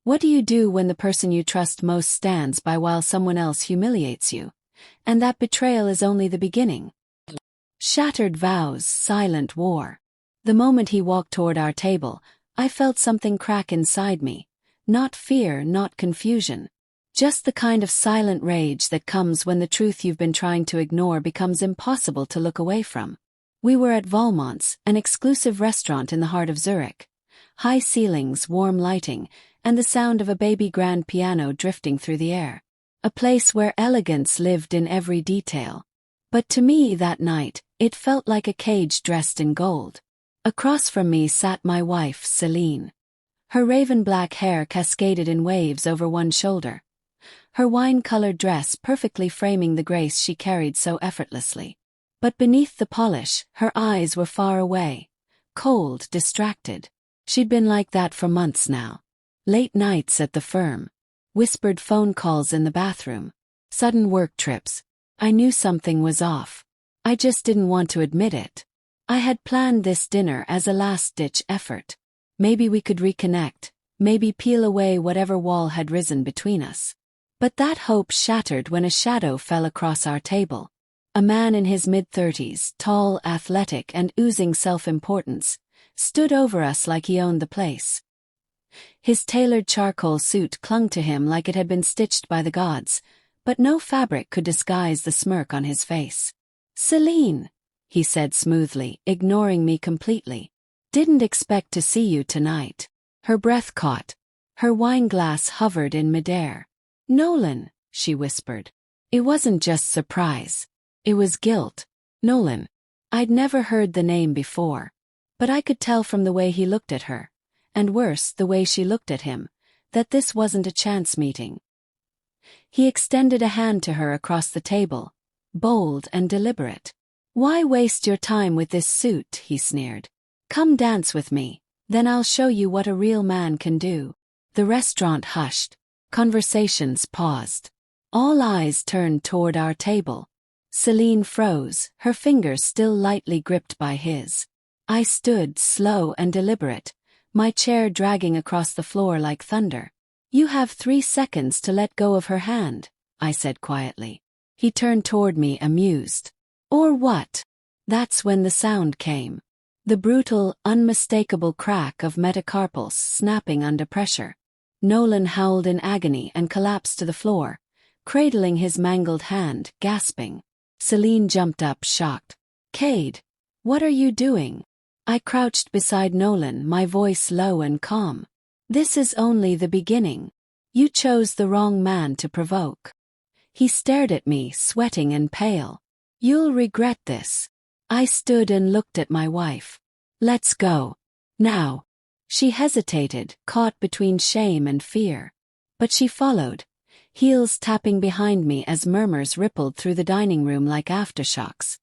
What do you do when the person you trust most stands by while someone else humiliates you? And that betrayal is only the beginning. Shattered vows, silent war. The moment he walked toward our table, I felt something crack inside me. Not fear, not confusion. Just the kind of silent rage that comes when the truth you've been trying to ignore becomes impossible to look away from. We were at Valmont's, an exclusive restaurant in the heart of Zurich. High ceilings, warm lighting, and the sound of a baby grand piano drifting through the air. A place where elegance lived in every detail. But to me that night, it felt like a cage dressed in gold. Across from me sat my wife, Celine. Her raven-black hair cascaded in waves over one shoulder. Her wine-colored dress perfectly framing the grace she carried so effortlessly. But beneath the polish, her eyes were far away. Cold, distracted. She'd been like that for months now. Late nights at the firm. Whispered phone calls in the bathroom. Sudden work trips. I knew something was off. I just didn't want to admit it. I had planned this dinner as a last-ditch effort. Maybe we could reconnect, maybe peel away whatever wall had risen between us. But that hope shattered when a shadow fell across our table. A man in his mid-30s, tall, athletic, and oozing self-importance, stood over us like he owned the place. His tailored charcoal suit clung to him like it had been stitched by the gods, but no fabric could disguise the smirk on his face. "Celine," he said smoothly, ignoring me completely. "Didn't expect to see you tonight." Her breath caught. Her wine glass hovered in midair. "Nolan," she whispered. It wasn't just surprise. It was guilt. Nolan. I'd never heard the name before. But I could tell from the way he looked at her, and worse, the way she looked at him, that this wasn't a chance meeting. He extended a hand to her across the table, bold and deliberate. "Why waste your time with this suit?" he sneered. "Come dance with me, then I'll show you what a real man can do." The restaurant hushed. Conversations paused. All eyes turned toward our table. Celine froze, her fingers still lightly gripped by his. I stood, slow and deliberate, my chair dragging across the floor like thunder. "You have 3 seconds to let go of her hand," I said quietly. He turned toward me, amused. "Or what?" That's when the sound came. The brutal, unmistakable crack of metacarpals snapping under pressure. Nolan howled in agony and collapsed to the floor, cradling his mangled hand, gasping. Celine jumped up, shocked. "Cade, what are you doing?" I crouched beside Nolan, my voice low and calm. "This is only the beginning. You chose the wrong man to provoke." He stared at me, sweating and pale. "You'll regret this." I stood and looked at my wife. "Let's go. Now." She hesitated, caught between shame and fear. But she followed, heels tapping behind me as murmurs rippled through the dining room like aftershocks.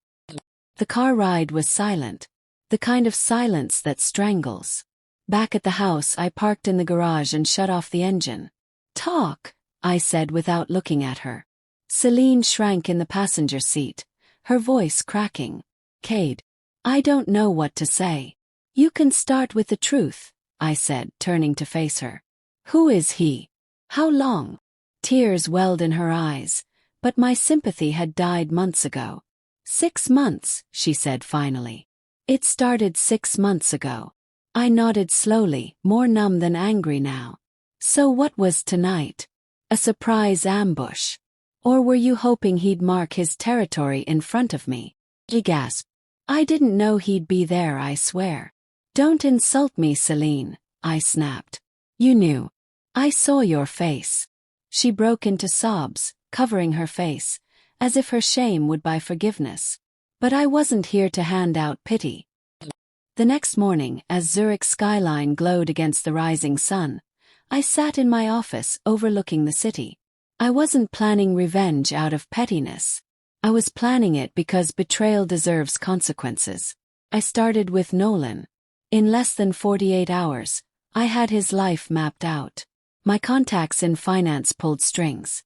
The car ride was silent, the kind of silence that strangles. Back at the house, I parked in the garage and shut off the engine. "Talk," I said without looking at her. Celine shrank in the passenger seat, her voice cracking. "Cade, I don't know what to say." "You can start with the truth," I said, turning to face her. "Who is he? How long?" Tears welled in her eyes, but my sympathy had died months ago. 6 months, she said finally. "It started 6 months ago." I nodded slowly, more numb than angry now. "So what was tonight? A surprise ambush? Or were you hoping he'd mark his territory in front of me?" He gasped. "I didn't know he'd be there, I swear." "Don't insult me, Celine," I snapped. "You knew. I saw your face." She broke into sobs, covering her face, as if her shame would buy forgiveness. But I wasn't here to hand out pity. The next morning, as Zurich's skyline glowed against the rising sun, I sat in my office overlooking the city. I wasn't planning revenge out of pettiness. I was planning it because betrayal deserves consequences. I started with Nolan. In less than 48 hours, I had his life mapped out. My contacts in finance pulled strings.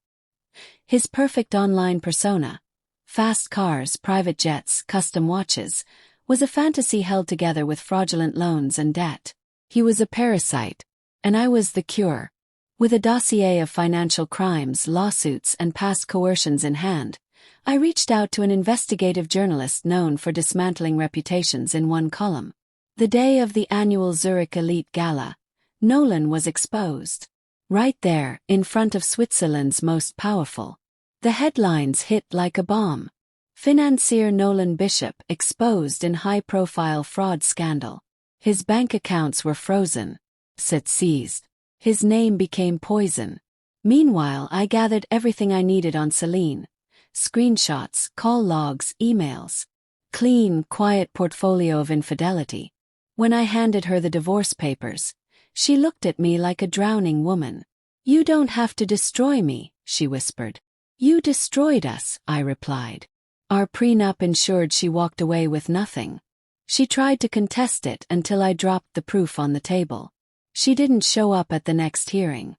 His perfect online persona, fast cars, private jets, custom watches, was a fantasy held together with fraudulent loans and debt. He was a parasite, and I was the cure. With a dossier of financial crimes, lawsuits, and past coercions in hand, I reached out to an investigative journalist known for dismantling reputations in one column. The day of the annual Zurich Elite Gala, Nolan was exposed. Right there, in front of Switzerland's most powerful. The headlines hit like a bomb. Financier Nolan Bishop exposed in high-profile fraud scandal. His bank accounts were frozen. Assets seized. His name became poison. Meanwhile, I gathered everything I needed on Celine. Screenshots, call logs, emails. Clean, quiet portfolio of infidelity. When I handed her the divorce papers, she looked at me like a drowning woman. "You don't have to destroy me," she whispered. "You destroyed us," I replied. Our prenup ensured she walked away with nothing. She tried to contest it until I dropped the proof on the table. She didn't show up at the next hearing.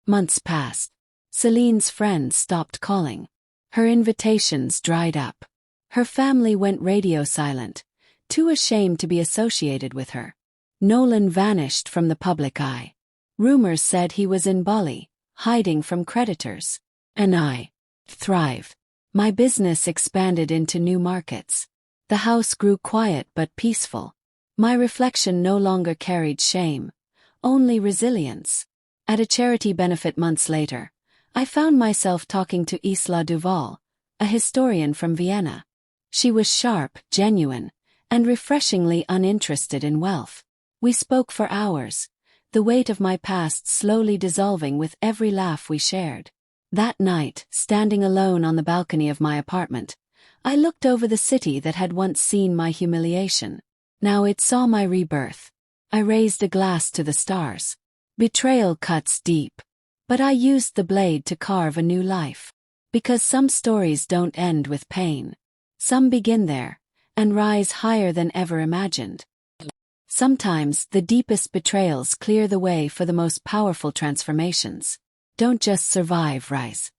Months passed. Celine's friends stopped calling. Her invitations dried up. Her family went radio silent, too ashamed to be associated with her. Nolan vanished from the public eye. Rumors said he was in Bali, hiding from creditors. And I thrived. My business expanded into new markets. The house grew quiet but peaceful. My reflection no longer carried shame, only resilience. At a charity benefit months later, I found myself talking to Isla Duval, a historian from Vienna. She was sharp, genuine, and refreshingly uninterested in wealth. We spoke for hours, the weight of my past slowly dissolving with every laugh we shared. That night, standing alone on the balcony of my apartment, I looked over the city that had once seen my humiliation. Now it saw my rebirth. I raised a glass to the stars. Betrayal cuts deep. But I used the blade to carve a new life. Because some stories don't end with pain. Some begin there, and rise higher than ever imagined. Sometimes the deepest betrayals clear the way for the most powerful transformations. Don't just survive, rise.